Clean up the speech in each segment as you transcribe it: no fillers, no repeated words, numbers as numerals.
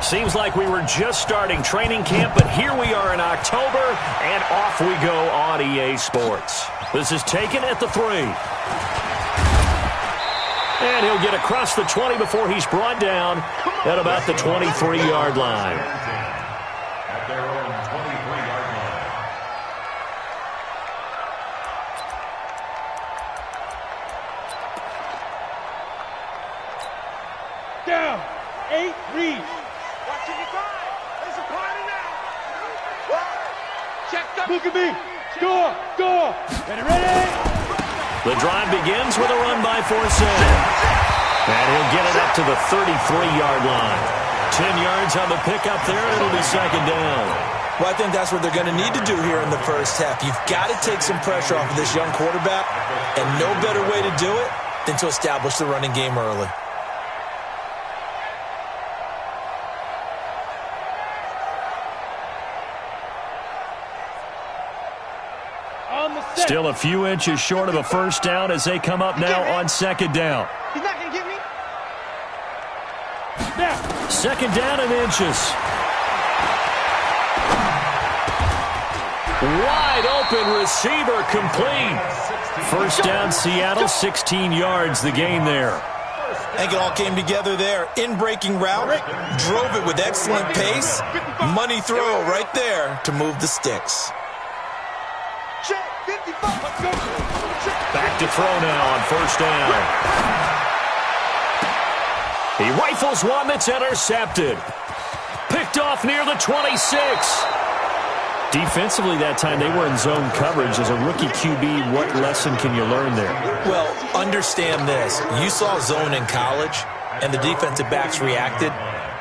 Seems like we were just starting training camp, but here we are in October, and off we go on EA Sports. This is taken at the 3. And he'll get across the 20 before he's brought down at about the 23-yard line. At their own 23-yard line. Down. 8, read. Watching the time. There's a party now. Check the. Look at me. Score. Score. Ready. The drive begins with a run by Forsett. And he'll get it up to the 33-yard line. 10 yards on the pickup there, and it'll be second down. Well, I think that's what they're going to need to do here in the first half. You've got to take some pressure off of this young quarterback, and no better way to do it than to establish the running game early. Still a few inches short of a first down as they come up now on second down. He's not going to get me. Second down and inches. Wide open receiver complete. First down Seattle, 16 yards the gain there. I think it all came together there. In-breaking route, drove it with excellent pace. Money throw right there to move the sticks. Back to throw now on first down. He rifles one that's intercepted. Picked off near the 26. Defensively that time, they were in zone coverage. As a rookie QB, what lesson can you learn there? Well, understand this. You saw zone in college, and the defensive backs reacted,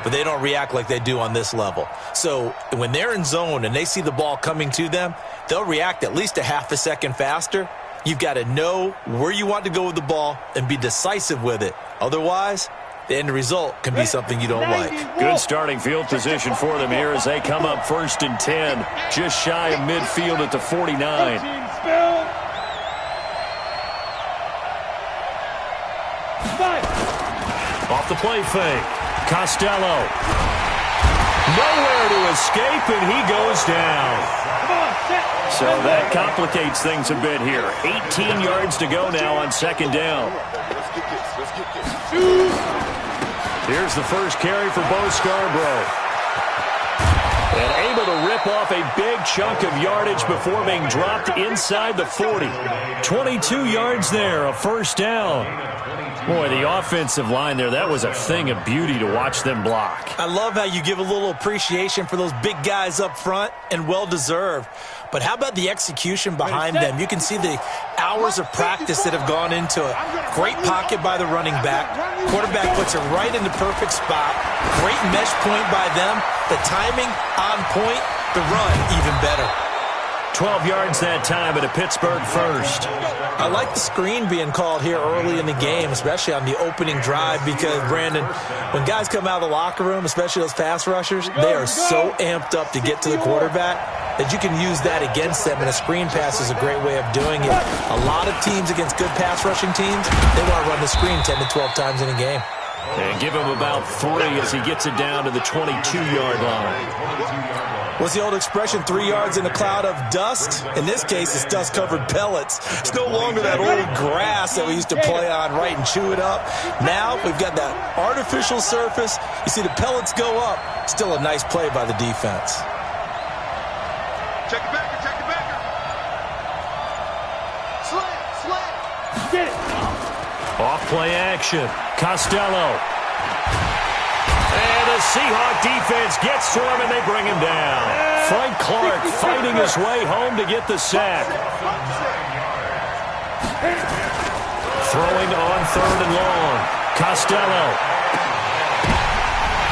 but they don't react like they do on this level. So when they're in zone and they see the ball coming to them, they'll react at least a half a second faster. You've got to know where you want to go with the ball and be decisive with it. Otherwise, the end result can be something you don't like. Good starting field position for them here as they come up first and 10, just shy of midfield at the 49. Off the play fake. Costello. Nowhere to escape, and he goes down. So that complicates things a bit here. 18 yards to go now on second down. Here's the first carry for Bo Scarborough. And able to rip off a big chunk of yardage before being dropped inside the 40. 22 yards there, a first down. Boy, the offensive line there, that was a thing of beauty to watch them block. I love how you give a little appreciation for those big guys up front, and well-deserved. But how about the execution behind them? You can see the hours of practice that have gone into it. Great pocket by the running back. Quarterback puts it right in the perfect spot. Great mesh point by them. The timing on point. The run even better. 12 yards that time at a Pittsburgh first. I like the screen being called here early in the game, especially on the opening drive, because, Brandon, when guys come out of the locker room, especially those pass rushers, they are so amped up to get to the quarterback that you can use that against them, and a screen pass is a great way of doing it. A lot of teams against good pass rushing teams, they want to run the screen 10 to 12 times in a game. And give him about 3 as he gets it down to the 22-yard line. What's the old expression, 3 yards in a cloud of dust? In this case, it's dust-covered pellets. It's no longer that old grass that we used to play on, right, and chew it up. Now we've got that artificial surface. You see the pellets go up. Still a nice play by the defense. Check it back. Check it back. Slam. Get it. Off play action. Costello. And the Seahawk defense gets to him, and they bring him down. Frank Clark fighting his way home to get the sack. Throwing on third and long. Costello.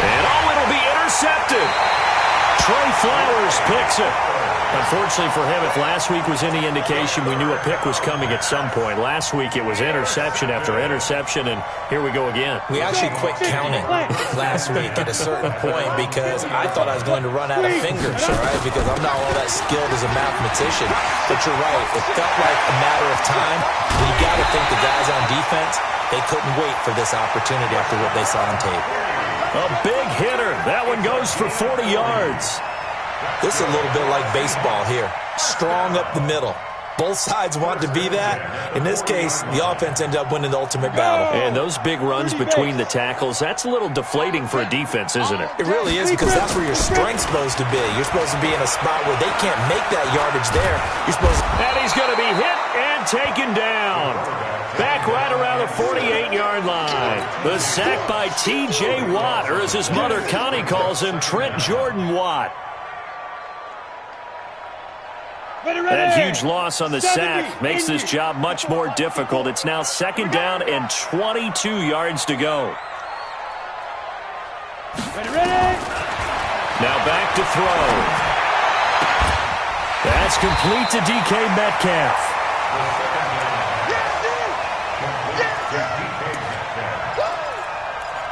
And it'll be intercepted. Trey Flowers picks it. Unfortunately for him, if last week was any indication, we knew a pick was coming at some point. Last week it was interception after interception, and here we go again. We actually quit counting last week at a certain point because I thought I was going to run out of fingers, all right, because I'm not all that skilled as a mathematician. But you're right. It felt like a matter of time. You got to think the guys on defense, they couldn't wait for this opportunity after what they saw on tape. A big hitter. That one goes for 40 yards. This is a little bit like baseball here. Strong up the middle. Both sides want to be that. In this case, the offense ended up winning the ultimate battle. And those big runs between the tackles, that's a little deflating for a defense, isn't it? It really is, because that's where your strength's supposed to be. You're supposed to be in a spot where they can't make that yardage there. You're supposed to... And he's going to be hit and taken down. Back right around the 48-yard line. The sack by T.J. Watt, or as his mother Connie calls him, Trent Jordan Watt. That huge loss on the sack makes this job much more difficult. It's now 2nd down and 22 yards to go. Now back to throw. That's complete to DK Metcalf.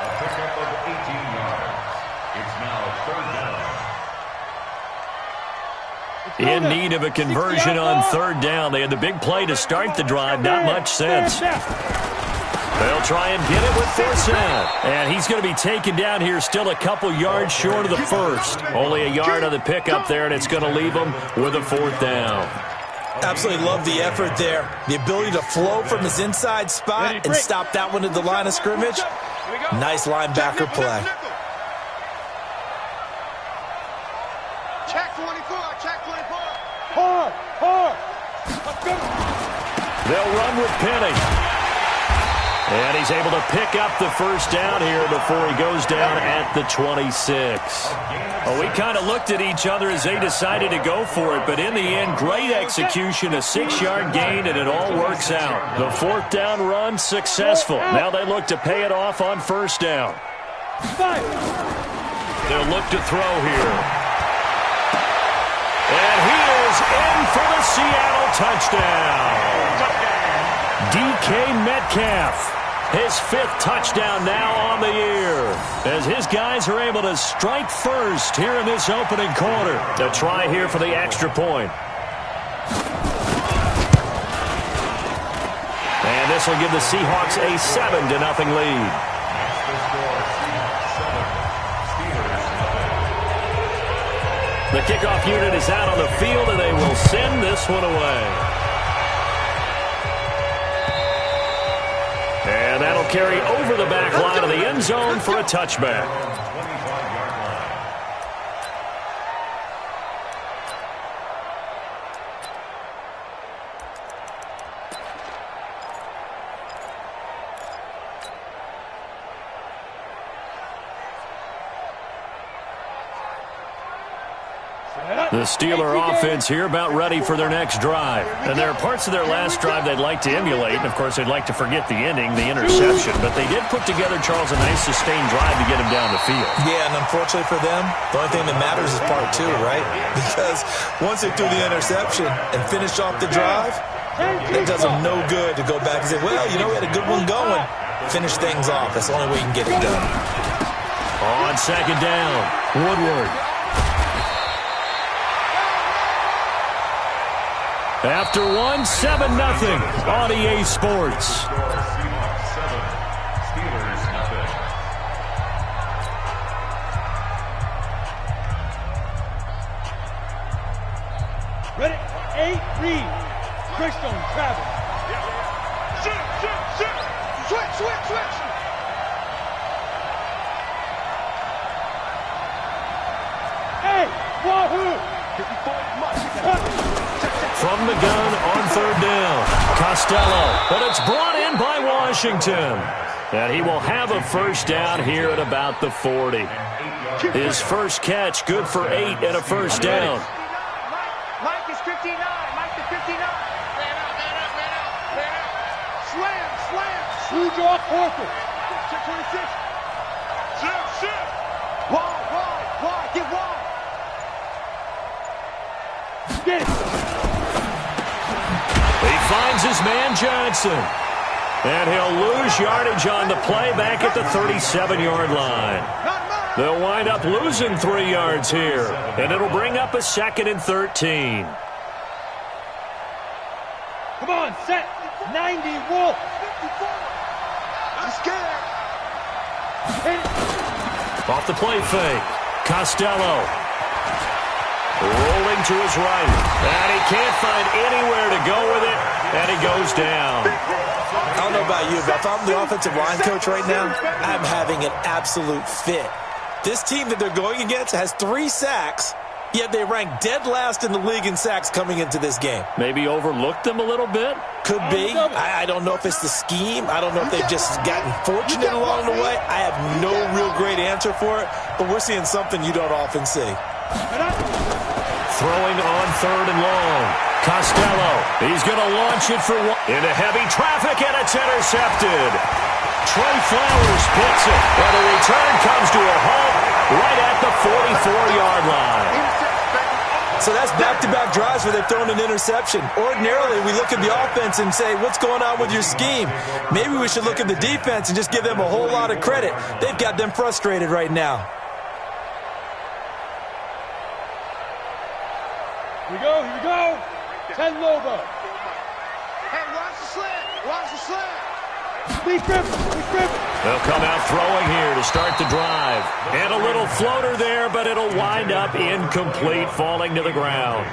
A pickup of 18 yards. It's now 3rd down. In need of a conversion on 3rd down. They had the big play to start the drive. Not much sense. They'll try and get it with 4th down. And he's going to be taken down here, still a couple yards short of the first. Only a yard on the pickup there, and it's going to leave him with a 4th down. Absolutely love the effort there. The ability to flow from his inside spot and stop that one at the line of scrimmage. Nice linebacker play. Check 24, check 24. Hard. Let's go. They'll run with Penny. And he's able to pick up the 1st down here before he goes down at the 26. Well, we kind of looked at each other as they decided to go for it, but in the end, great execution, a 6-yard gain, and it all works out. The 4th down run successful. Now they look to pay it off on 1st down. They'll look to throw here. And he is in for the Seattle touchdown. DK Metcalf, his 5th touchdown now on the year, as his guys are able to strike first here in this opening quarter. To try here for the extra point. And this will give the Seahawks a 7-0 lead. The kickoff unit is out on the field, and they will send this one away. And that'll carry over the back line of the end zone for a touchback. The Steeler offense here about ready for their next drive. And there are parts of their last drive they'd like to emulate. And, of course, they'd like to forget the ending, the interception. But they did put together, Charles, a nice sustained drive to get him down the field. Yeah, and unfortunately for them, the only thing that matters is part 2, right? Because once they threw the interception and finished off the drive, it does them no good to go back and say, well, you know, we had a good one going. Finish things off. That's the only way you can get it done. On 2nd down, Woodward. After 1, 7-0 on EA Sports. Ready? 8, read. Christian, Travis. Shoot. Switch. Hey, wahoo! From the gun on 3rd down, Costello, but it's brought in by Washington. And he will have a 1st down here at about the 40. His first catch, good for 8 and a 1st down. Mike is 59. Mike is 59. Man out. Slam. Huge off Horford. 626. Shoot. Wide. Get wide. Get it. He finds his man Johnson. And he'll lose yardage on the play back at the 37-yard line. They'll wind up losing 3 yards here. And it'll bring up a 2nd and 13. Come on, set. 90, Wolf. I'm scared. Hit it. Off the play fake. Costello. Rolling to his right. And he can't find anywhere to go with it. And he goes down. I don't know about you, but if I'm the offensive line coach right now, I'm having an absolute fit. This team that they're going against has 3 sacks, yet they rank dead last in the league in sacks coming into this game. Maybe overlooked them a little bit? Could be. I don't know if it's the scheme. I don't know if they've just gotten fortunate along the way. I have no real great answer for it, but we're seeing something you don't often see. Throwing on 3rd and long. Costello. He's going to launch it for one. Into heavy traffic, and it's intercepted. Trey Flowers picks it, and the return comes to a halt right at the 44-yard line. So that's back-to-back drives where they've thrown an interception. Ordinarily, we look at the offense and say, what's going on with your scheme? Maybe we should look at the defense and just give them a whole lot of credit. They've got them frustrated right now. Here we go. 10 Lobo. Hey, watch the slant. Watch the slant. Deep grip. They'll come out throwing here to start the drive. And a little floater there, but it'll wind up incomplete, falling to the ground.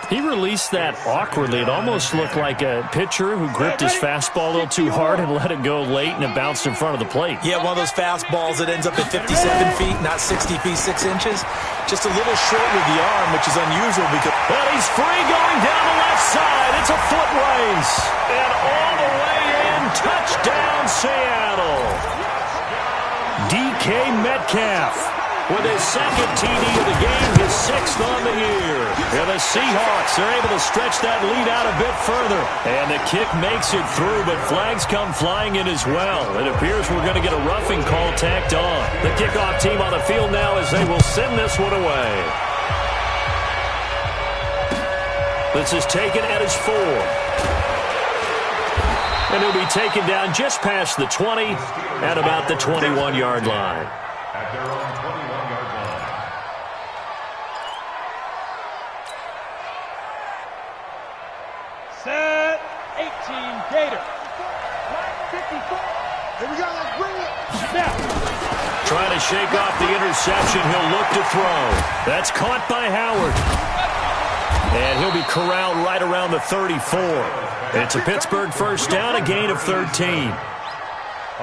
He released that awkwardly. It almost looked like a pitcher who gripped his fastball a little too hard and let it go late, and it bounced in front of the plate. Yeah, one of those fastballs that ends up at 57 feet, not 60 feet, 6 inches. Just a little short with the arm, which is unusual because... But he's free going down the left side. It's a foot race. And all the way in, touchdown Seattle. DK Metcalf with his 2nd TD of the game, his 6th on the year. And the Seahawks are able to stretch that lead out a bit further. And the kick makes it through, but flags come flying in as well. It appears we're going to get a roughing call tacked on. The kickoff team on the field now as they will send this one away. This is taken at his 4. And he'll be taken down just past the 20 at about the 21-yard line. At their own 21-yard line. Set. 18 Gator. 54. Here we go. Let's bring it. Snap. Trying to shake off the interception. He'll look to throw. That's caught by Howard. And he'll be corralled right around the 34. It's a Pittsburgh first down, a gain of 13.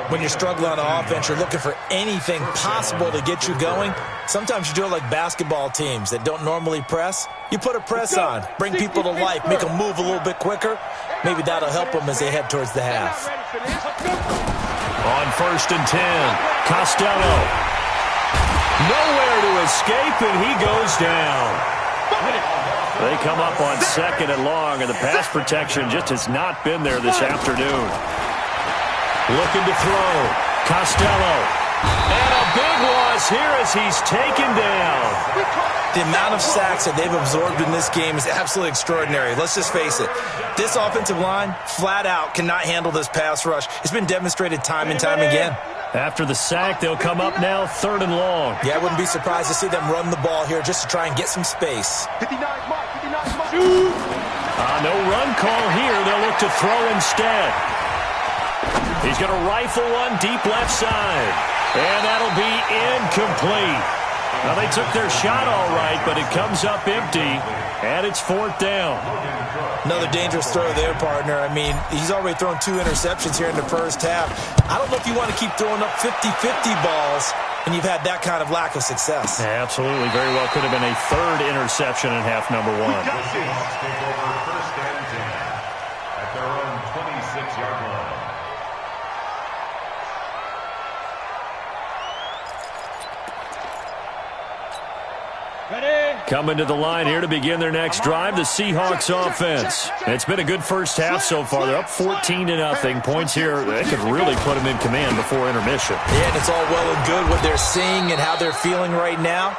When you're struggling on offense, you're looking for anything possible to get you going. Sometimes you do it like basketball teams that don't normally press. You put a press on, bring people to life, make them move a little bit quicker. Maybe that'll help them as they head towards the half. On 1st and 10, Costello. Nowhere to escape, and he goes down. They come up on 2nd and long, and the pass protection just has not been there this afternoon. Looking to throw. Costello. And a big loss here as he's taken down. The amount of sacks that they've absorbed in this game is absolutely extraordinary. Let's just face it. This offensive line, flat out, cannot handle this pass rush. It's been demonstrated time and time again. After the sack, they'll come up now 3rd and long. Yeah, I wouldn't be surprised to see them run the ball here just to try and get some space. 59 mark. 59 mark. No run call here. They'll look to throw instead. He's going to rifle one deep left side. And that'll be incomplete. Now, they took their shot all right, but it comes up empty, and it's 4th down. Another dangerous throw there, partner. I mean, he's already thrown 2 interceptions here in the first half. I don't know if you want to keep throwing up 50-50 balls when you've had that kind of lack of success. Absolutely. Very well could have been a 3rd interception in half number 1. Seahawks take over 1st and 10 at their own 26-yard line. Ready. Coming to the line here to begin their next drive, the Seahawks offense. It's been a good first half so far. They're up 14-0. Points here, they could really put them in command before intermission. Yeah, and it's all well and good what they're seeing and how they're feeling right now.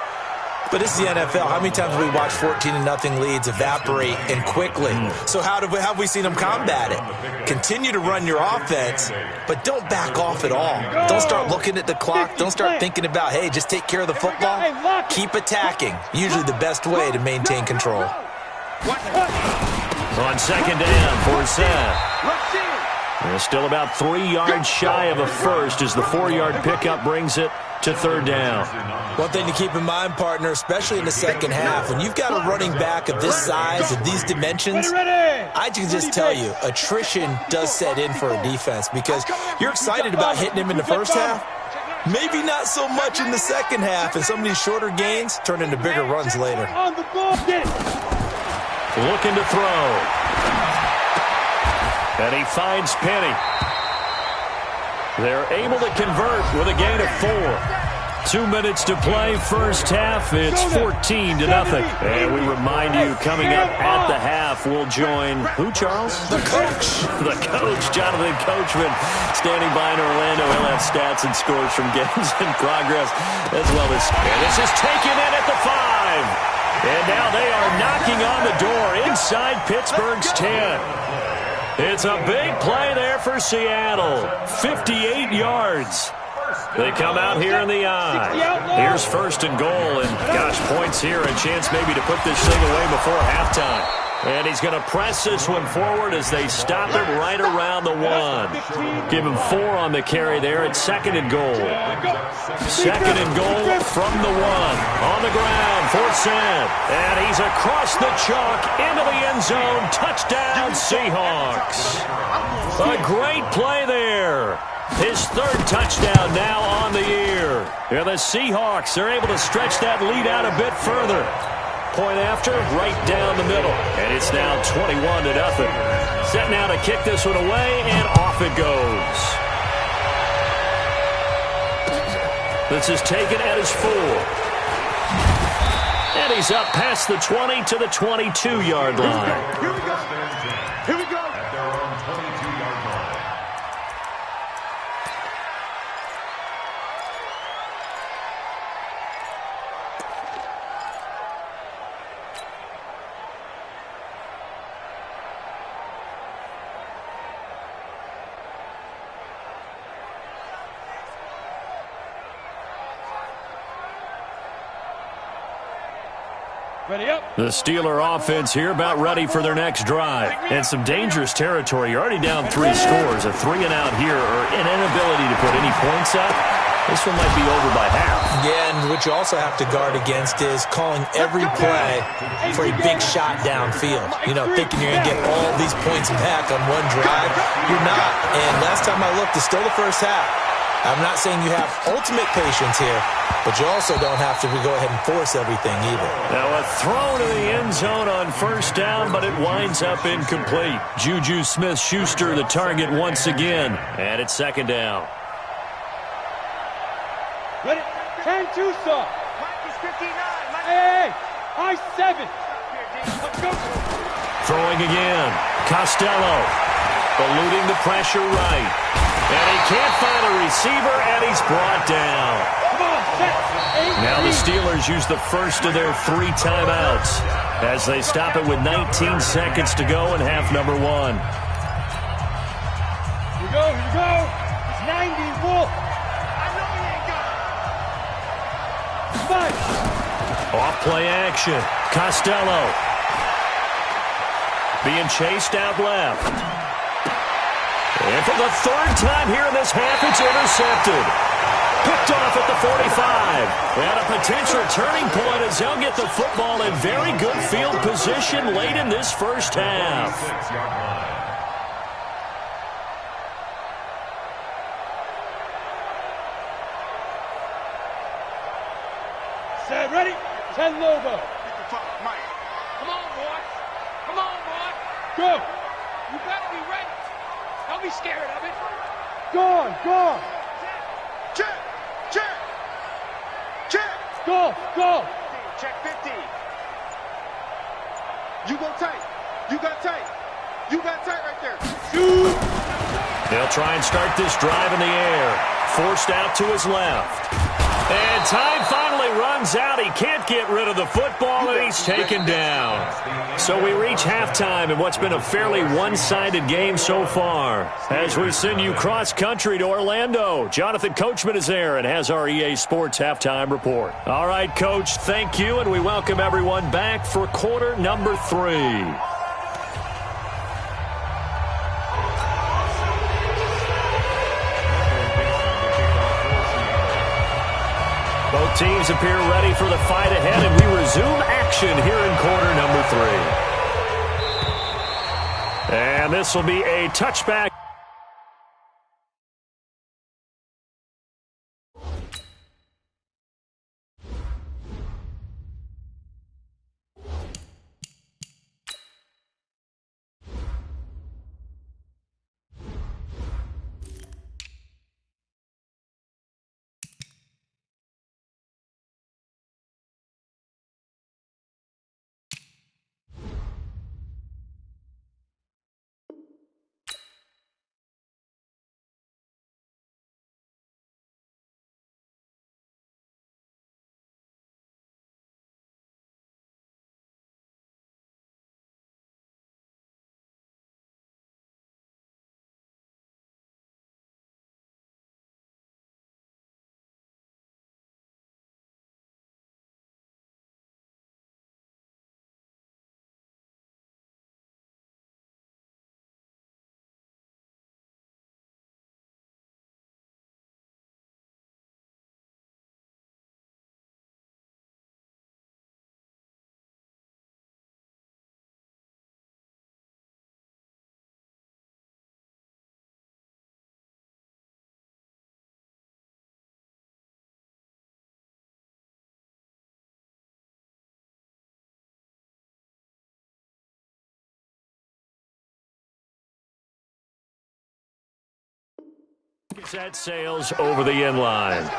But this is the NFL. How many times have we watched 14-0 leads evaporate and quickly? So how have we seen them combat it? Continue to run your offense, but don't back off at all. Don't start looking at the clock. Don't start thinking about, hey, just take care of the football. Keep attacking. Usually the best way to maintain control. On 2nd down for Seth. Still about 3 yards shy of a first as the 4-yard pickup brings it to third down. One thing to keep in mind, partner, especially in the second half, when you've got a running back of this size, of these dimensions, I can just tell you, attrition does set in for a defense because you're excited about hitting him in the first half. Maybe not so much in the second half, and some of these shorter gains turn into bigger runs later. Looking to throw. And he finds Penny. They're able to convert with a gain of 4. 2 minutes to play, first half. It's 14-0. And we remind you, coming up at the half, we'll join who, Charles? The coach. The coach, Jonathan Coachman, standing by in Orlando. He'll have stats and scores from games in progress as well as. And this is taken in at the 5. And now they are knocking on the door inside Pittsburgh's 10. It's a big play there for Seattle. 58 yards. They come out here in the eye. Here's first and goal, and gosh, points here, a chance maybe to put this thing away before halftime. And he's going to press this one forward as they stop him right around the 1. Give him 4 on the carry there at second and goal. Second and goal from the 1. On the ground for Sam. And he's across the chalk into the end zone. Touchdown, Seahawks. A great play there. His third touchdown now on the year. And the Seahawks are able to stretch that lead out a bit further. Point after, right down the middle. And it's now 21-0. Set now to kick this one away, and off it goes. This is taken at his 4. And he's up past the 20 to the 22-yard line. Here we go. Here we go. At their own 22-yard line. Ready up. The Steeler offense here about ready for their next drive. And some dangerous territory. You're already down 3 scores. A 3-and-out here or an inability to put any points up. This one might be over by half. Yeah, and what you also have to guard against is calling every play for a big shot downfield. You know, thinking you're going to get all these points back on one drive. You're not. And last time I looked, it's still the first half. I'm not saying you have ultimate patience here, but you also don't have to go ahead and force everything either. Now a throw to the end zone on first down, but it winds up incomplete. Juju Smith-Schuster the target once again. And it's second down. Ready? 10 Tucson. Mike is 59. Hey, high 7. Let's go. Throwing again. Costello eluding the pressure right. And he can't find a receiver, and he's brought down. Come on, set. Now the Steelers use the first of their 3 timeouts as they stop it with 19 seconds to go in half number 1. Here we go, here we go. It's 90, Wolf. I know he ain't got it. Fight. Off play action. Costello being chased out left. And for the 3rd time here in this half, it's intercepted. Picked off at the 45. And a potential turning point as they'll get the football in very good field position late in this first half. 6-yard line. Set, ready? 10 Lobo. Mike. Come on, boy. Come on, boy. Go. You better be ready. Don't be scared of it. Gone, gone. Check. Check. Check. Go, go. Check 50. You go tight. You got tight. You got tight right there. Shoot. They'll try and start this drive in the air. Forced out to his left. And time finally runs out. He can't get rid of the football, and he's taken down. So we reach halftime in what's been a fairly one-sided game so far. As we send you cross-country to Orlando, Jonathan Coachman is there and has our EA Sports halftime report. All right, Coach, thank you, and we welcome everyone back for quarter number 3. Teams appear ready for the fight ahead, and we resume action here in quarter number 3. And this will be a touchback. Set sails over the inline.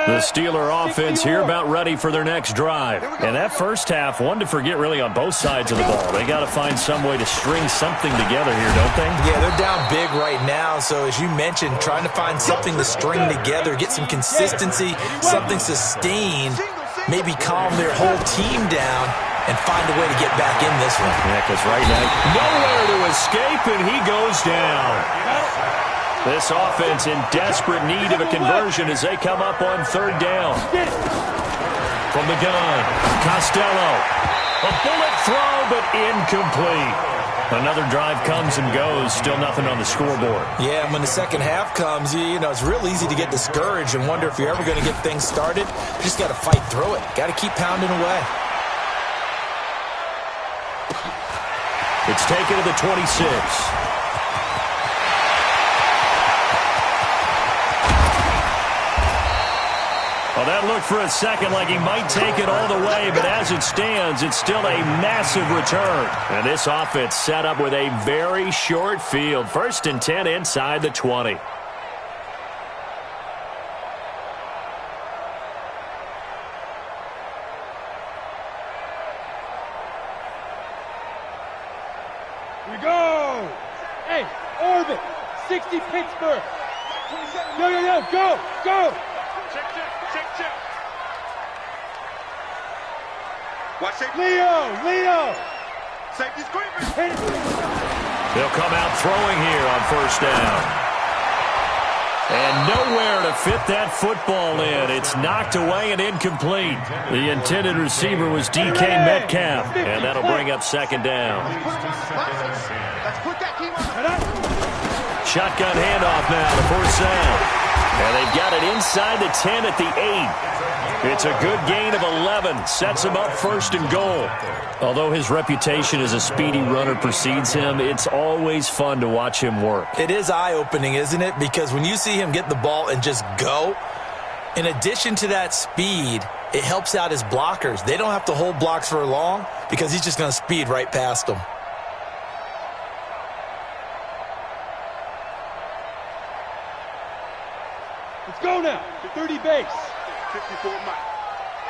The Steeler offense here about ready for their next drive. And that first half, one to forget really on both sides of the ball. They got to find some way to string something together here, don't they? Yeah, they're down big right now. So as you mentioned, trying to find something to string together, get some consistency, something sustained, maybe calm their whole team down and find a way to get back in this one. Yeah, because right now, nowhere to escape, and he goes down. This offense in desperate need of a conversion as they come up on third down. From the gun, Costello. A bullet throw, but incomplete. Another drive comes and goes. Still nothing on the scoreboard. Yeah, and when the second half comes, you know, it's real easy to get discouraged and wonder if you're ever going to get things started. You just got to fight through it. Got to keep pounding away. It's taken to the 26. Well, that looked for a second like he might take it all the way, but as it stands, it's still a massive return. And this offense set up with a very short field. 1st and 10 inside the 20. We go! Hey, orbit! 60 Pittsburgh! Yo, go! Go! Check. Watch it. Leo! Safety screaming. Hit it. They'll come out throwing here on 1st down. And nowhere to fit that football in. It's knocked away and incomplete. The intended receiver was DK Metcalf, and that'll bring up 2nd down. Let's put that team on. Shotgun handoff now to 4th down. And they've got it inside the 10 at the 8. It's a good gain of 11. Sets him up 1st and goal. Although his reputation as a speedy runner precedes him, it's always fun to watch him work. It is eye-opening, isn't it? Because when you see him get the ball and just go, in addition to that speed, it helps out his blockers. They don't have to hold blocks for long because he's just going to speed right past them. Let's go now. 30 base. 54 Mike.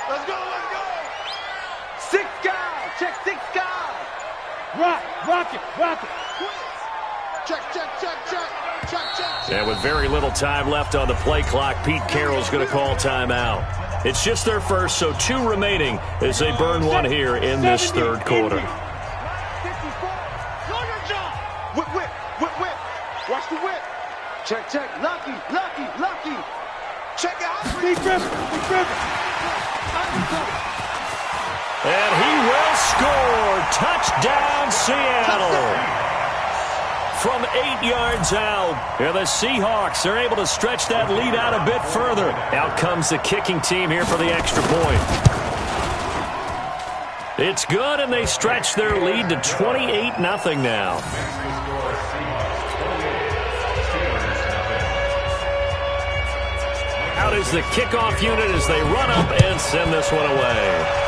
Let's go. 6 guys. Check 6 guys. Rock it. Check. And with very little time left on the play clock, Pete Carroll's going to call timeout. It's just their first, so 2 remaining as they burn one here in this 3rd quarter. 54. Know your job. Whip. Watch the whip. Check. Lucky. Check out. Big river. And he score. Touchdown, Seattle. From 8 yards out, and the Seahawks are able to stretch that lead out a bit further. Out comes the kicking team here for the extra point. It's good, and they stretch their lead to 28-0 now. Out is the kickoff unit as they run up and send this one away.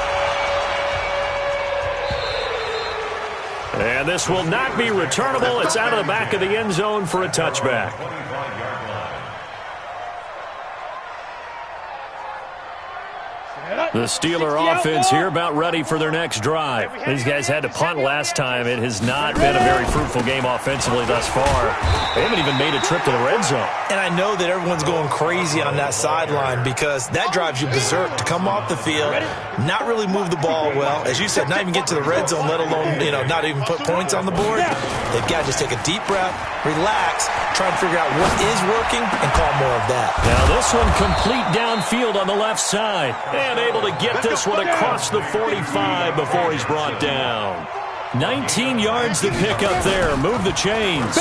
And this will not be returnable. It's out of the back of the end zone for a touchback. The Steeler offense here about ready for their next drive. These guys had to punt last time. It has not been a very fruitful game offensively thus far. They haven't even made a trip to the red zone. And I know that everyone's going crazy on that sideline because that drives you berserk to come off the field, not really move the ball well. As you said, not even get to the red zone, let alone, not even put points on the board. They've got to just take a deep breath, relax, try to figure out what is working, and call more of that. Now this one complete downfield on the left side. And able to get this one across the 45 before he's brought down. 19 yards to pick up there. Move the chains.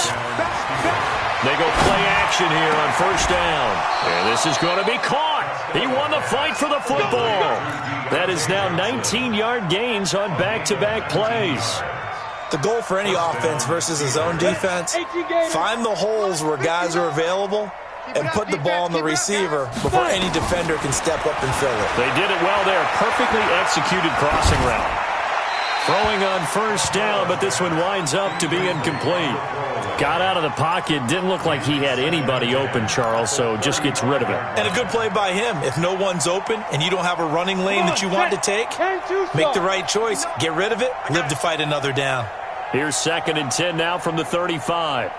They go play action here on first down. And this is going to be caught. He won the fight for the football. That is now 19-yard gains on back-to-back plays. The goal for any offense versus a zone defense, find the holes where guys are available and put the ball on the receiver before any defender can step up and fill it. They did it well there. Perfectly executed crossing route. Throwing on first down, but this one winds up to be incomplete. Got out of the pocket. Didn't look like he had anybody open, Charles, so just gets rid of it. And a good play by him. If no one's open and you don't have a running lane that you want to take, make the right choice. Get rid of it. Live to fight another down. Here's 2nd and 10 now from the 35.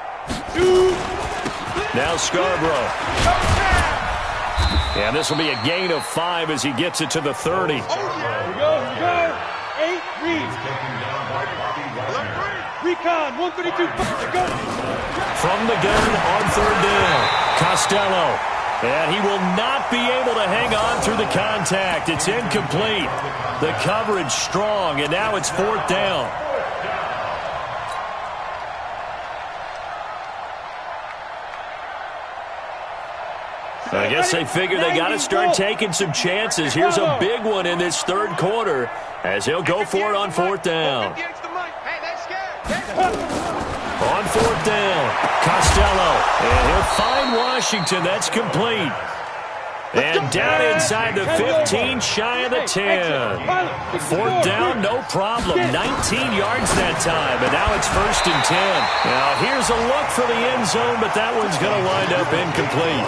Now Scarborough. And this will be a gain of 5 as he gets it to the 30. Here we go. 8, read. Recon, 132. Go. From the gun on 3rd down. Costello. And he will not be able to hang on through the contact. It's incomplete. The coverage strong, and now it's 4th down. I guess they figure they got to start taking some chances. Here's a big one in this 3rd quarter as he'll go for it on 4th down. On 4th down, Costello. And he'll find Washington. That's complete. And down inside the 15, shy of the 10. 4th down, no problem. 19 yards that time, and now it's 1st and 10. Now here's a look for the end zone, but that one's going to wind up incomplete.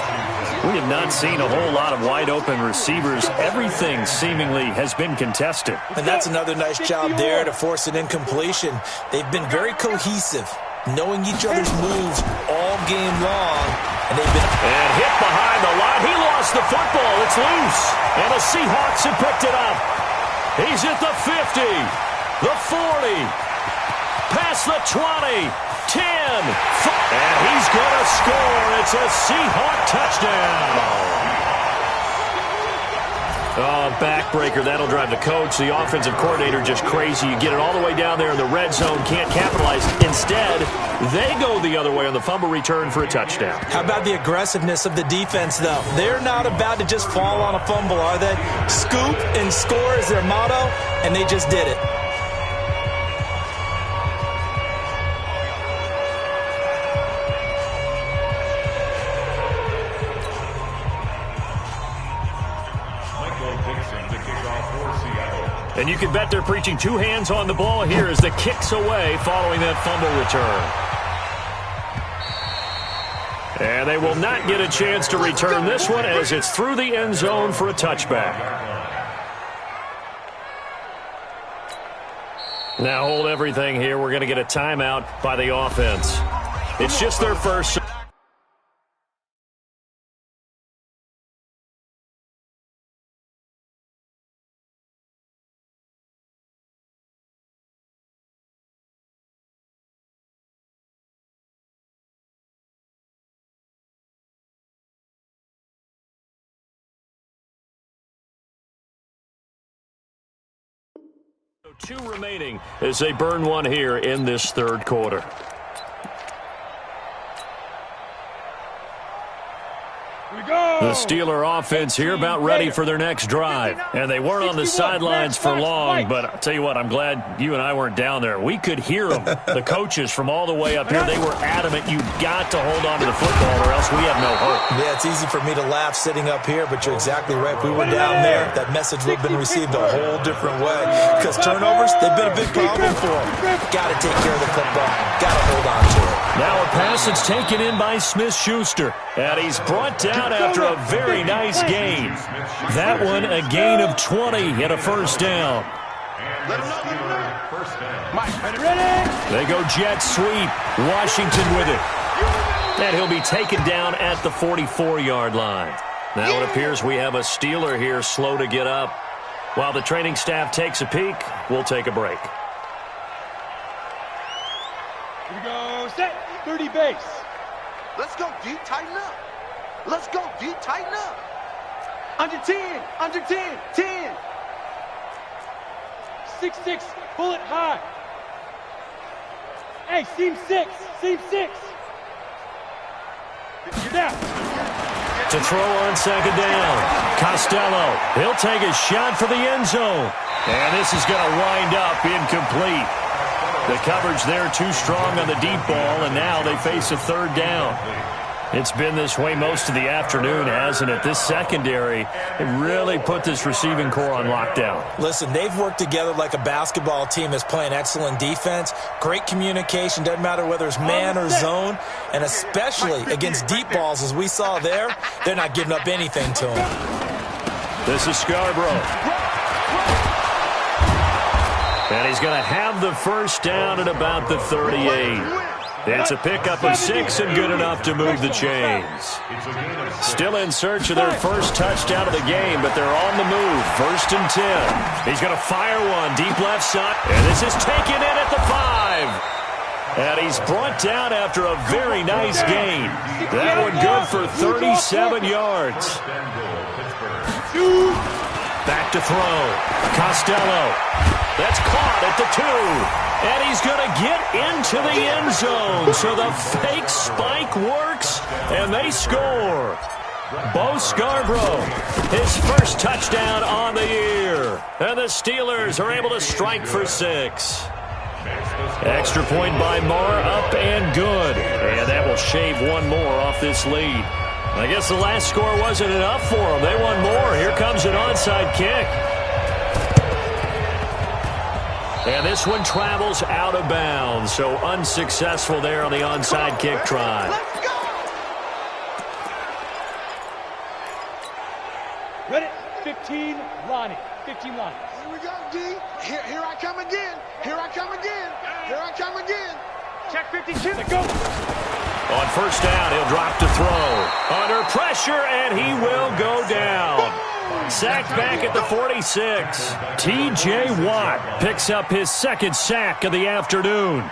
We have not seen a whole lot of wide-open receivers. Everything seemingly has been contested. And that's another nice job there to force an incompletion. They've been very cohesive, knowing each other's moves all game long. And they've been... And hit behind the line. He lost the football. It's loose. And the Seahawks have picked it up. He's at the 50, the 40, past the 20. 10, 5, and he's going to score. It's a Seahawk touchdown. Oh, backbreaker. That'll drive the coach, the offensive coordinator, just crazy. You get it all the way down there in the red zone, can't capitalize. Instead, they go the other way on the fumble return for a touchdown. How about the aggressiveness of the defense, though? They're not about to just fall on a fumble, are they? Scoop and score is their motto, and they just did it. And you can bet they're preaching 2 hands on the ball here as the kick's away following that fumble return. And they will not get a chance to return this one as it's through the end zone for a touchback. Now hold everything here. We're going to get a timeout by the offense. It's just their first. 2 remaining as they burn one here in this third quarter. The Steeler offense here about ready for their next drive. And they weren't on the sidelines for long, but I'll tell you what, I'm glad you and I weren't down there. We could hear them, the coaches from all the way up here. They were adamant, you've got to hold on to the football or else we have no hope. Yeah, it's easy for me to laugh sitting up here, but you're exactly right. If we were down there, that message would have been received a whole different way. Because turnovers, they've been a big problem for them. Got to take care of the football. Got to hold on to it. Now a pass that's taken in by Smith-Schuster. And he's brought down after a very nice gain. That one a gain of 20 and a first down. They go jet sweep. Washington with it. And he'll be taken down at the 44-yard line. Now it appears we have a Steeler here slow to get up. While the training staff takes a peek, we'll take a break. Here we go, set, 30 base. Let's go, D, tighten up. Let's go, D, tighten up. Under 10, under 10, 10. 6-6, pull it high. Hey, seam 6, seam 6. You're down. To throw on second down. Costello, he'll take a shot for the end zone. And this is going to wind up incomplete. The coverage there too strong on the deep ball, and now they face a third down. It's been this way most of the afternoon, hasn't it? This secondary really put this receiving core on lockdown. Listen, they've worked together like a basketball team that's playing excellent defense. Great communication, doesn't matter whether it's man or zone, and especially against deep balls, as we saw there, they're not giving up anything to them. This is Scarborough. And he's going to have the first down at about the 38. It's a pickup of 6 and good enough to move the chains. Still in search of their first touchdown of the game, but they're on the move. 1st and 10. He's going to fire one deep left side. And this is taken in at the 5. And he's brought down after a very nice gain. That one good for 37 yards. Back to throw. Costello. That's caught at the 2. And he's going to get into the end zone. So the fake spike works, and they score. Bo Scarborough, his first touchdown on the year. And the Steelers are able to strike for 6. Extra point by Marr, up and good. And that will shave one more off this lead. I guess the last score wasn't enough for them. They won more. Here comes an onside kick. And this one travels out of bounds, so unsuccessful there on the onside kick try. Let's go. Ready, 15, Lonnie. 15 Lonnie. Here we go, D. Here I come again. Here I come again. Here I come again. Check 52. Let's go. On first down, he'll drop to throw. Under pressure, and he will go down. Sacked back at the 46. T.J. Watt picks up his second sack of the afternoon.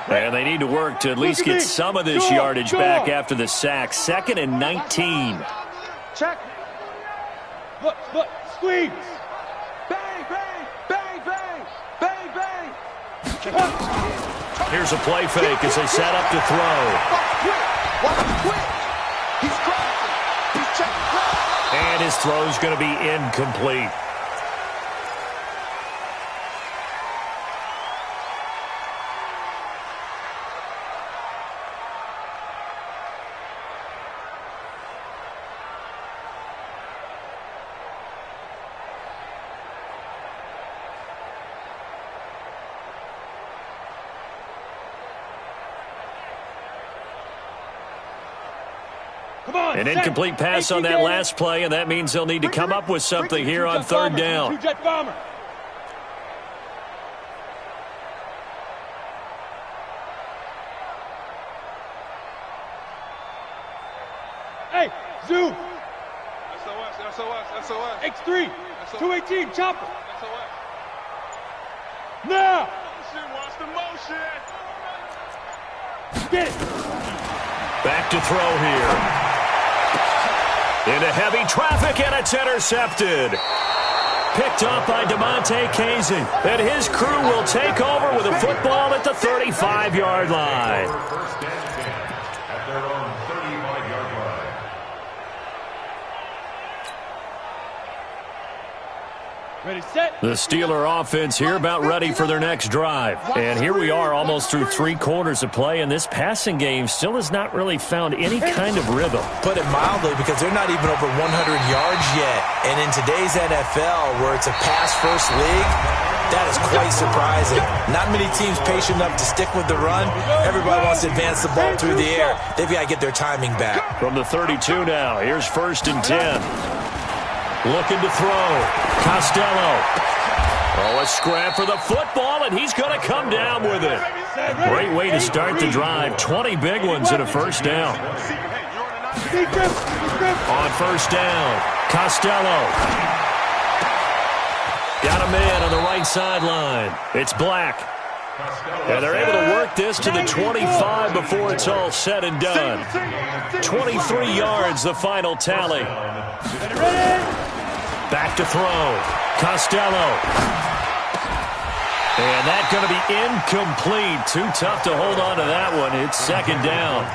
And they need to work to at least get some of this yardage back after the sack. 2nd and 19. Check. Look, squeeze. Bang, bang, bang, bang, bang, bang. Here's a play fake as they set up to throw. Watch him quick. He's crossing. He's checking cross. And his throw's going to be incomplete. An incomplete pass on that last play, and that means they'll need to come up with something here on third down. Hey, Zoo. SOS. X3. 218, chopper. Now. Watch the motion. Get it. Back to throw here. Into heavy traffic, and it's intercepted. Picked Picked off by DeMonte Kazin. And his crew will take over with a football at the 35-yard line. First and 10 at their own 35-yard line. Ready, set. The Steeler offense here about ready for their next drive. And here we are almost through 3 quarters of play, and this passing game still has not really found any kind of rhythm. Put it mildly, because they're not even over 100 yards yet. And in today's NFL, where it's a pass-first league, that is quite surprising. Not many teams patient enough to stick with the run. Everybody wants to advance the ball through the air. They've got to get their timing back. From the 32 now, here's 1st and 10. Looking to throw. Costello. Oh, a scrap for the football, and he's going to come down with it. Great way to start the drive. 20 big ones and a first down. On first down, Costello. Got a man on the right sideline. It's Black. And they're able to work this to the 25 before it's all said and done. 23 yards, the final tally. Back to throw. Costello. And that's going to be incomplete. Too tough to hold on to that one. It's 2nd down.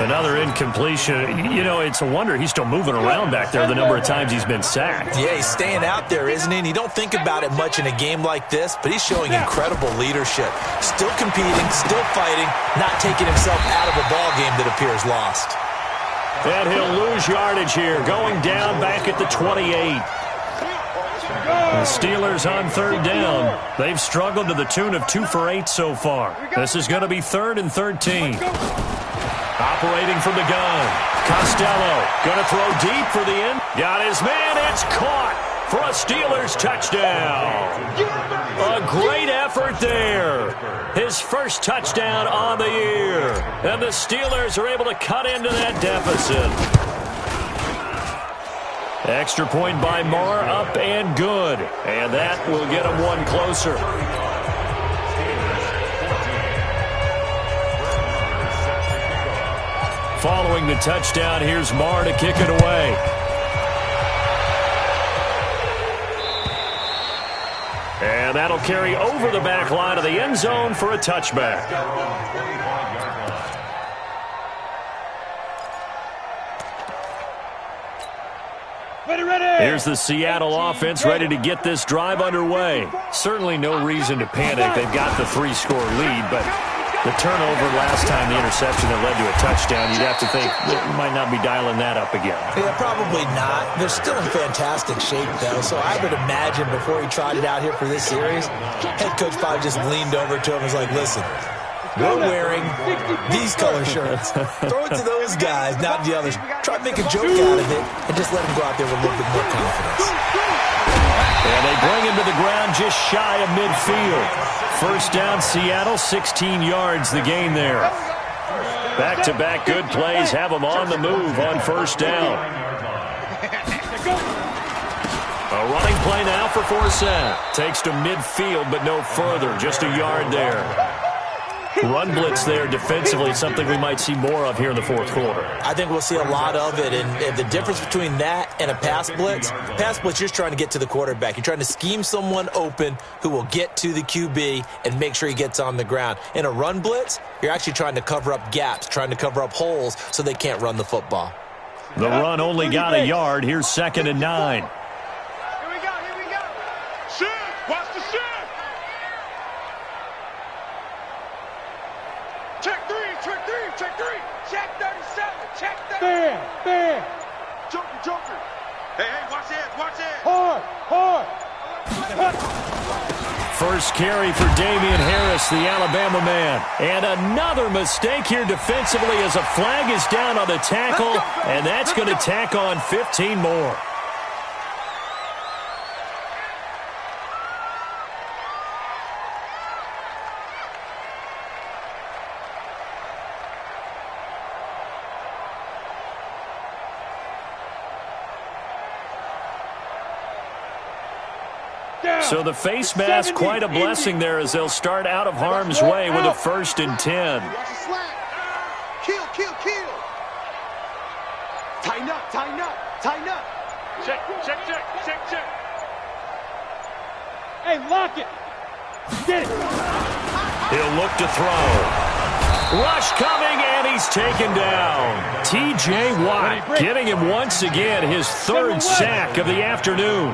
Another incompletion. You know, it's a wonder he's still moving around back there the number of times he's been sacked. Yeah, he's staying out there, isn't he? And you don't think about it much in a game like this, but he's showing incredible leadership. Still competing, still fighting, not taking himself out of a ball game that appears lost. And he'll lose yardage here, going down back at the 28. The Steelers on 3rd down. They've struggled to the tune of 2 for 8 so far. This is going to be 3rd and 13. Operating from the gun. Costello going to throw deep for the end. Got his man. It's caught for a Steelers touchdown. A great effort there. His first touchdown on the year. And the Steelers are able to cut into that deficit. Extra point by Marr, up and good. And that will get him one closer. Following the touchdown, here's Marr to kick it away. And that'll carry over the back line of the end zone for a touchback. Here's the Seattle offense ready to get this drive underway. Certainly no reason to panic. They've got the 3-score lead, but the turnover last time, the interception that led to a touchdown, you'd have to think you might not be dialing that up again. Yeah, probably not. They're still in fantastic shape, though, so I would imagine before he tried it out here for this series, head coach probably just leaned over to him and was like, listen, we're wearing these color shirts. Throw it to those guys, not the others. Try to make a joke out of it and just let him go out there with a little bit more confidence. And they bring him to the ground just shy of midfield. First down, Seattle, 16 yards the gain there. Back-to-back good plays have them on the move on first down. A running play now for Forsett. Takes to midfield, but no further. Just a yard there. Run blitz there defensively, something we might see more of here in the 4th quarter. I think we'll see a lot of it, and the difference between that and a pass blitz, you're just trying to get to the quarterback. You're trying to scheme someone open who will get to the QB and make sure he gets on the ground. In a run blitz, you're actually trying to cover up gaps, trying to cover up holes so they can't run the football. The run only got a yard. Here's 2nd and 9. Here we go. Shift. Watch the shift. Check 3. Check 37. Check 37. Fair. Joker. Hey, watch this. Hard. First carry for Damian Harris, the Alabama man. And another mistake here defensively as a flag is down on the tackle, and that's going to tack on 15 more. So the face mask, quite a blessing there as they'll start out of harm's way with a 1st and 10. Kill. Tighten up. Check. Hey, lock it. Get it. He'll look to throw. Rush coming, and he's taken down. T.J. Watt getting him once again his third sack of the afternoon.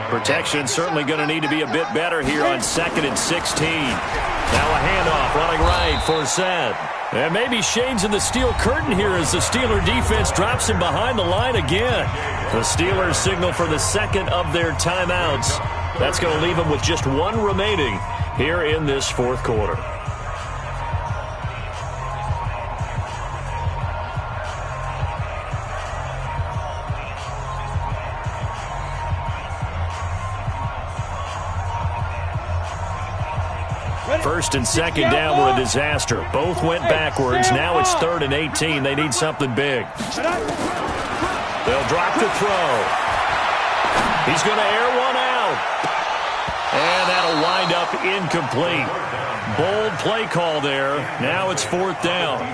Protection certainly going to need to be a bit better here on 2nd and 16. Now a handoff running right for Seth. And maybe shades in the steel curtain here as the Steeler defense drops him behind the line again. The Steelers signal for the second of their timeouts. That's going to leave them with just one remaining here in this fourth quarter. First and second down were a disaster. Both went backwards. Now it's 3rd and 18. They need something big. They'll drop to throw. He's going to air one out. And that'll wind up incomplete. Bold play call there. Now it's 4th down.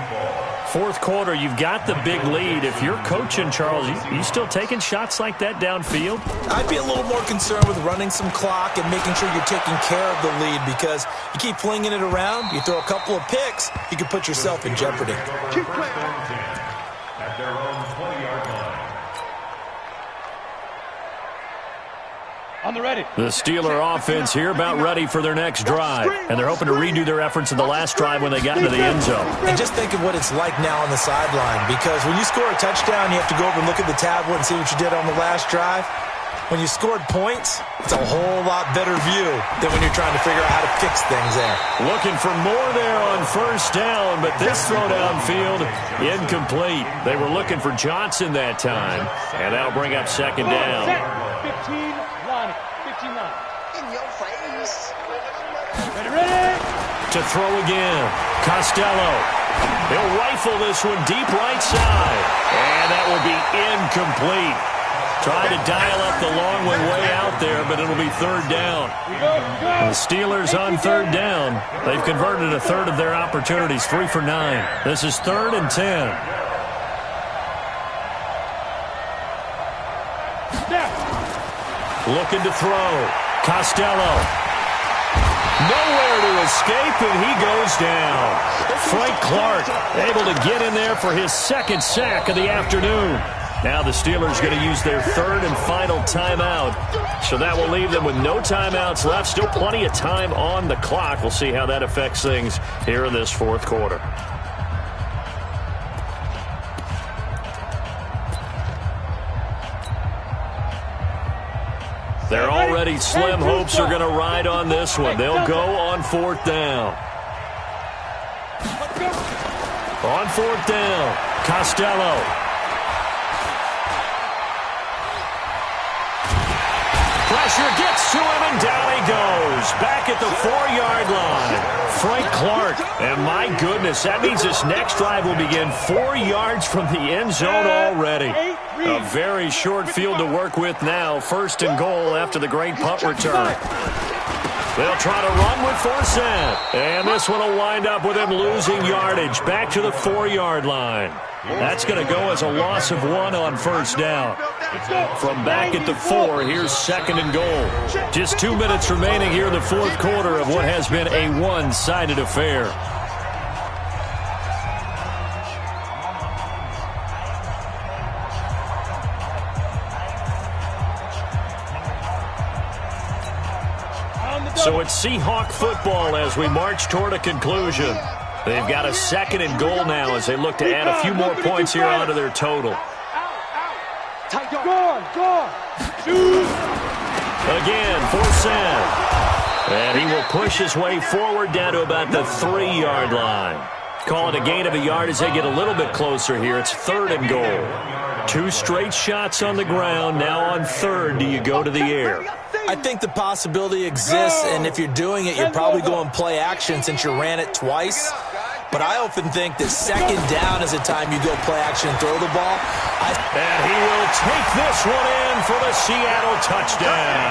Fourth quarter, you've got the big lead. If you're coaching, Charles, you still taking shots like that downfield? I'd be a little more concerned with running some clock and making sure you're taking care of the lead, because you keep flinging it around, you throw a couple of picks, you can put yourself in jeopardy. Keep playing. At their own 20-yard line. On the ready. The Steeler offense here about ready for their next drive. And they're hoping to redo their efforts in the last drive when they got into the end zone. And just think of what it's like now on the sideline, because when you score a touchdown, you have to go over and look at the tablet and see what you did on the last drive. When you scored points, it's a whole lot better view than when you're trying to figure out how to fix things there. Looking for more there on first down, but this throw downfield, incomplete. They were looking for Johnson that time, and that'll bring up second down. 15, line, 15 line. In your face. Ready. To throw again, Costello. He'll rifle this one deep right side, and that will be incomplete. Tried to dial up the long one way out there, but it'll be 3rd down. The Steelers on 3rd down. They've converted a third of their opportunities, 3 for 9. This is 3rd and 10. Looking to throw. Costello. Nowhere to escape, and he goes down. Frank Clark able to get in there for his second sack of the afternoon. Now the Steelers going to use their 3rd and final timeout. So that will leave them with no timeouts left. Still plenty of time on the clock. We'll see how that affects things here in this fourth quarter. They're already slim hopes are going to ride on this one. They'll go on 4th down. On 4th down, Costello. Pressure gets to him, and down he goes. Back at the 4-yard line. Frank Clark. And my goodness, that means this next drive will begin 4 yards from the end zone already. A very short field to work with now. 1st and goal after the great punt return. They'll try to run with Forsett. And this one will wind up with him losing yardage. Back to the 4-yard line. That's going to go as a loss of 1 on first down. From back at the 4, here's 2nd and goal. Just 2 minutes remaining here in the fourth quarter of what has been a one-sided affair. So it's Seahawk football as we march toward a conclusion. They've got a 2nd and goal now as they look to add a few more points here onto their total. Again, Forsett. And he will push his way forward down to about the 3-yard line. Call it a gain of a yard as they get a little bit closer here. It's 3rd and goal. 2 straight shots on the ground. Now on 3rd, do you go to the air? I think the possibility exists, and if you're doing it, you're probably going play action since you ran it twice. But I often think that 2nd down is the time you go play action and throw the ball. And he will take this one in for the Seattle touchdown.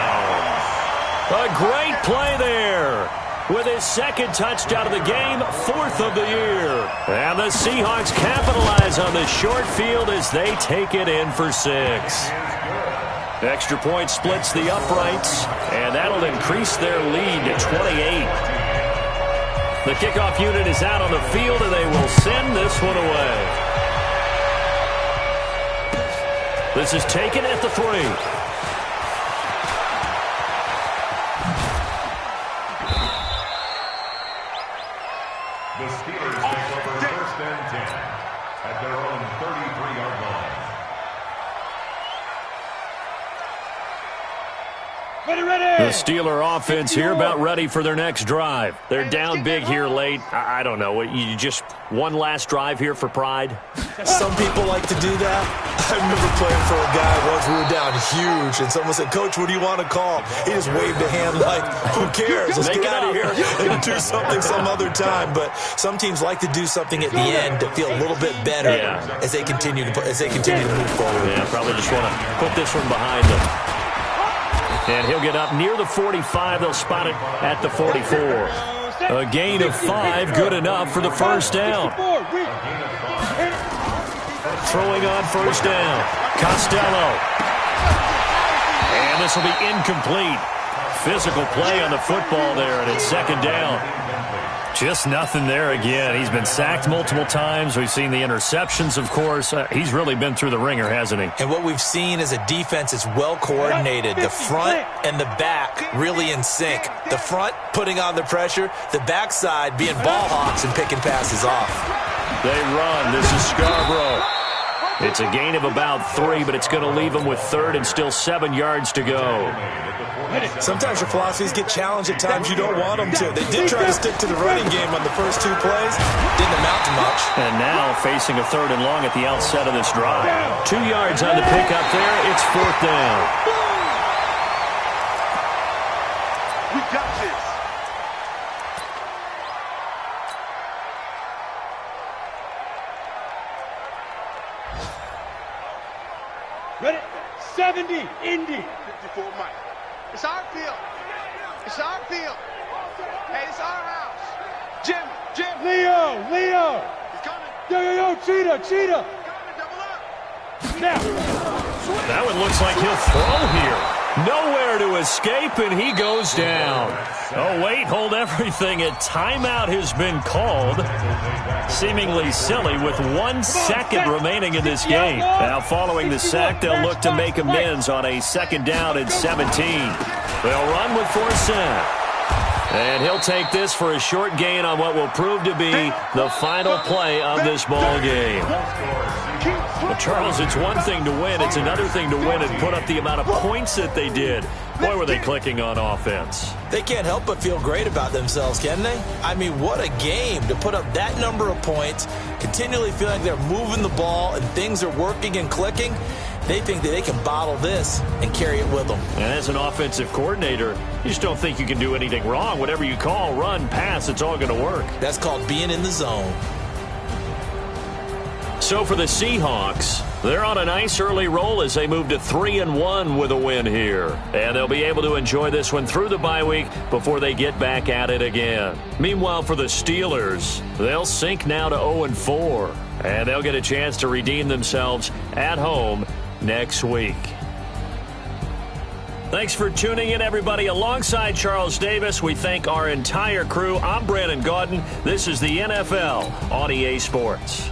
A great play there. With his 2nd touchdown of the game, 4th of the year. And the Seahawks capitalize on the short field as they take it in for 6. Extra point splits the uprights, and that'll increase their lead to 28. The kickoff unit is out on the field, and they will send this one away. This is taken at the 3. The Steelers take over 1st and 10 at their own 33-yard line. The Steeler offense here about ready for their next drive. They're down big here late. I don't know. You just one last drive here for pride? Some people like to do that. I remember playing for a guy once. We were down huge, and someone said, "Coach, what do you want to call?" He just waved a hand like, "Who cares? Let's get out of here and do something some other time." But some teams like to do something at the end to feel a little bit better as they continue to move forward. Yeah, probably just want to put this one behind them. And he'll get up near the 45. They'll spot it at the 44. A gain of 5, good enough for the first down. Throwing on first down, Costello. And this will be incomplete. Physical play on the football there, and it's second down. Just nothing there again. He's been sacked multiple times. We've seen the interceptions, of course. He's really been through the ringer, hasn't he? And what we've seen is a defense is well coordinated. The front and the back really in sync. The front putting on the pressure, the backside being ball hawks and picking passes off. They run. This is Scarborough. It's a gain of about 3, but it's going to leave them with 3rd and still 7 yards to go. Sometimes your philosophies get challenged at times you don't want them to. They did try to stick to the running game on the first 2 plays. Didn't amount to much. And now facing a 3rd and long at the outset of this drive. 2 yards on the pickup there. It's 4th down. We got this. Ready? 70, Indy. 54 Mike. It's our field. It's our field. Hey, it's our house. Jim. Leo. He's coming. Yo, Cheetah. Coming, double up. Now. That one looks like he'll throw here. Nowhere to escape, and he goes down. Oh, wait, hold everything. A timeout has been called. Seemingly silly with 1 second remaining in this game. Now, following the sack, they'll look to make amends on a 2nd down and 17. They'll run with Forsett. And he'll take this for a short gain on what will prove to be the final play of this ball game. Well, Charles, it's one thing to win. It's another thing to win and put up the amount of points that they did. Boy, were they clicking on offense. They can't help but feel great about themselves, can they? I mean, what a game to put up that number of points, continually feel like they're moving the ball and things are working and clicking. They think that they can bottle this and carry it with them. And as an offensive coordinator, you just don't think you can do anything wrong. Whatever you call, run, pass, it's all going to work. That's called being in the zone. So for the Seahawks, they're on a nice early roll as they move to 3-1 with a win here. And they'll be able to enjoy this one through the bye week before they get back at it again. Meanwhile, for the Steelers, they'll sink now to 0-4. And they'll get a chance to redeem themselves at home next week. Thanks for tuning in, everybody. Alongside Charles Davis, we thank our entire crew. I'm Brandon Gaudin. This is the NFL on EA Sports.